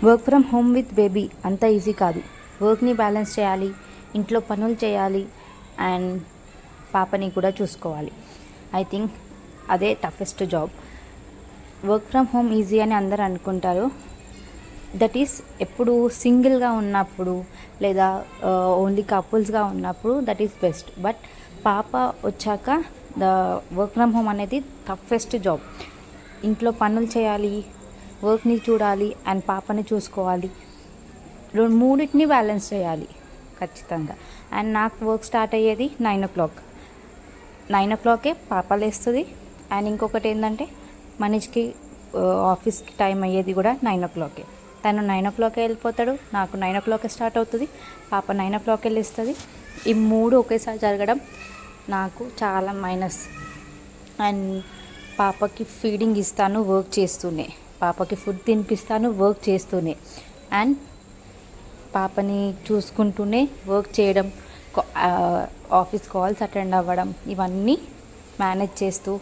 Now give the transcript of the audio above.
Work from home with baby అంత easy కాదు. వర్క్ని బ్యాలెన్స్ చేయాలి, ఇంట్లో పనులు చేయాలి అండ్ పాపని కూడా చూసుకోవాలి. ఐ థింక్ అదే toughest job. Work from home easy అని అందరు అనుకుంటారు. దట్ ఈస్ ఎప్పుడు సింగిల్గా ఉన్నప్పుడు లేదా ఓన్లీ కపుల్స్గా ఉన్నప్పుడు దట్ ఈస్ బెస్ట్. బట్ పాప వచ్చాక ద వర్క్ ఫ్రమ్ హోమ్ అనేది టఫెస్ట్ జాబ్. ఇంట్లో పనులు చేయాలి, వర్క్ని చూడాలి అండ్ పాపని చూసుకోవాలి. మూడింటిని బ్యాలెన్స్ చేయాలి ఖచ్చితంగా. అండ్ నాకు వర్క్ స్టార్ట్ అయ్యేది 9 o'clock. 9 o'clockకే పాప లేస్తుంది. అండ్ ఇంకొకటి ఏంటంటే మనీష్కి ఆఫీస్కి టైం అయ్యేది కూడా 9 o'clockకే. తను 9 o'clockకే వెళ్ళిపోతాడు, నాకు 9 o'clockకే స్టార్ట్ అవుతుంది, పాప 9 o'clockకే లేస్తుంది. ఈ మూడు ఒకేసారి జరగడం నాకు చాలా మైనస్. అండ్ పాపకి ఫీడింగ్ ఇస్తాను వర్క్ చేస్తూనే, పాపకి ఫుడ్ తినిపిస్తాను వర్క్ చేస్తూనే, అండ్ పాపని చూసుకుంటూనే వర్క్ చేయడం, ఆఫీస్ కాల్స్ అటెండ్ అవ్వడం, ఇవన్నీ మేనేజ్ చేస్తూ